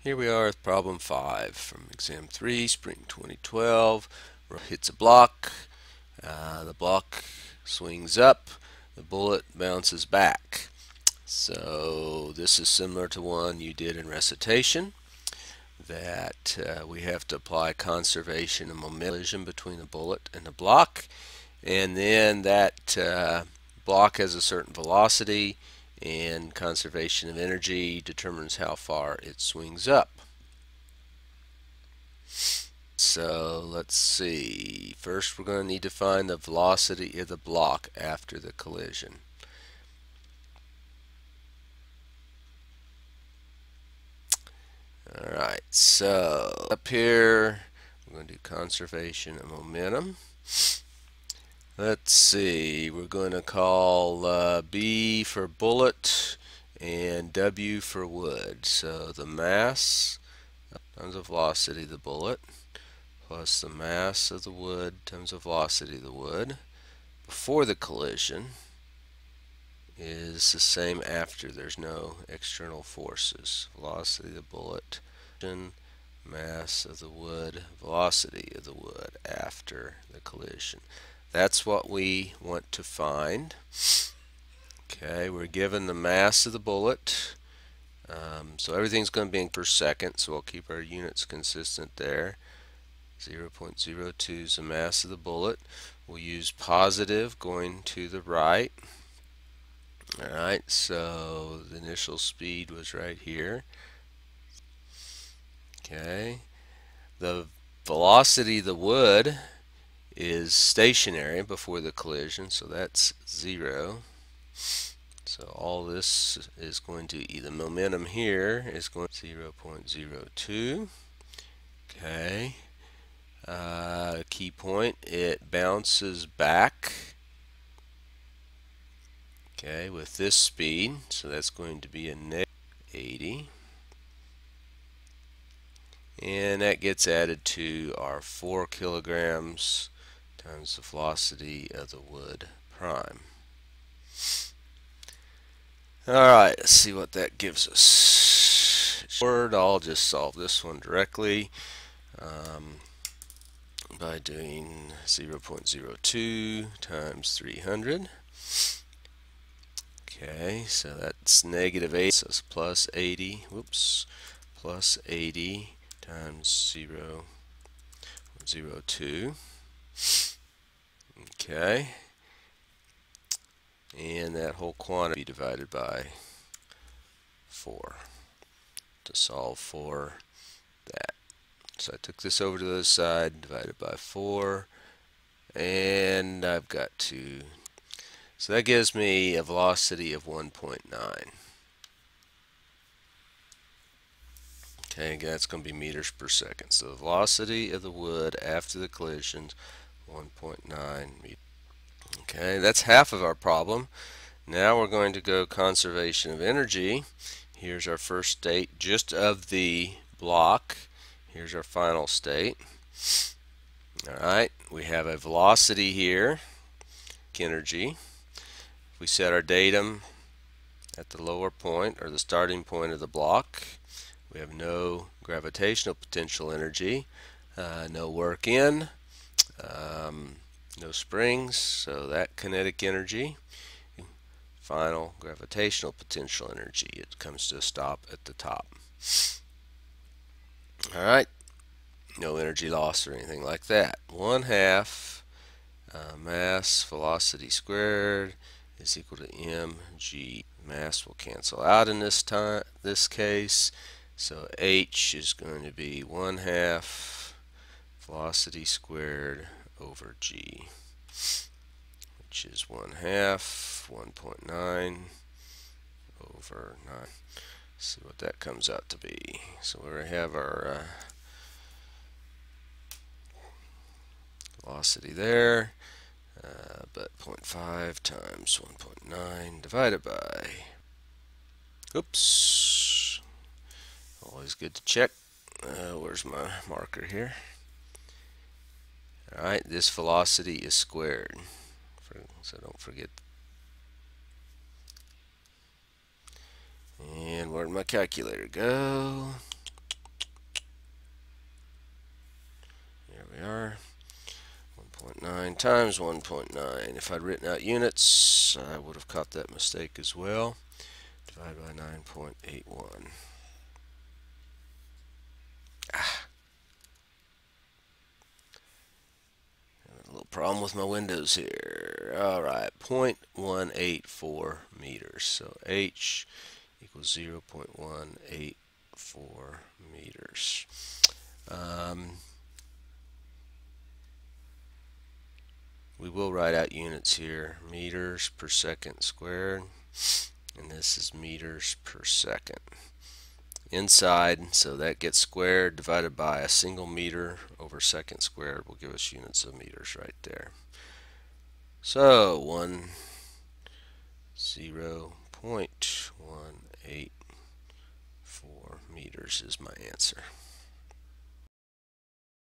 Here we are with problem 5 from exam 3, spring 2012. Hits a block, the block swings up, the bullet bounces back. So this is similar to one you did in recitation, that we have to apply conservation of momentum between the bullet and the block, and then that block has a certain velocity, and conservation of energy determines how far it swings up. So let's see. First, we're going to need to find the velocity of the block after the collision. Alright, so up here, we're going to do conservation of momentum. Let's see, we're going to call B for bullet and W for wood. So the mass times the velocity of the bullet plus the mass of the wood times the velocity of the wood before the collision is the same after. There's no external forces. Velocity of the bullet, mass of the wood, velocity of the wood after the collision. That's what we want to find. Okay, we're given the mass of the bullet. So everything's going to be in per second, so we'll keep our units consistent there. 0.02 is the mass of the bullet. We'll use positive going to the right. Alright, so the initial speed was right here. Okay, the velocity of the wood is stationary before the collision, so that's 0. So all this is going to, the momentum here is going to 0.02. Okay, key point, it bounces back. Okay, with this speed, so that's going to be a negative 80. And that gets added to our 4 kilograms times the velocity of the wood prime. Alright, let's see what that gives us. I'll just solve this one directly by doing 0.02 times 300. Okay, so that's negative 8, so it's plus 80, whoops, plus 80 times 0.02. Okay, and that whole quantity divided by 4 to solve for that. So I took this over to the other side, divided by 4, and I've got to, so that gives me a velocity of 1.9. Okay, again, that's going to be meters per second. So the velocity of the wood after the collision, 1.9 meters. Okay, that's half of our problem. Now we're going to go conservation of energy. Here's our first state just of the block. Here's our final state. Alright, we have a velocity here, energy. If we set our datum at the lower point, or the starting point of the block, we have no gravitational potential energy, no work in, no springs, so that kinetic energy. Final gravitational potential energy, it comes to a stop at the top. Alright, no energy loss or anything like that. 1/2 mass velocity squared is equal to mg. Mass will cancel out in this case, so h is going to be 1/2 velocity squared over g, which is 1/2, 1.9 over 9. Let's see what that comes out to be. So we have our velocity there, but 0.5 times 1.9 divided by, oops, always good to check. Where's my marker here? Alright, this velocity is squared, so don't forget. And where'd my calculator go? times 1.9. If I'd written out units, I would have caught that mistake as well. Divide by 9.81. A little problem with my windows here. Alright, 0.184 meters. So H equals 0.184 meters. We will write out units here. Meters per second squared. And this is meters per second. Inside, so that gets squared divided by a single meter over second squared will give us units of meters right there. So 0.184 meters is my answer.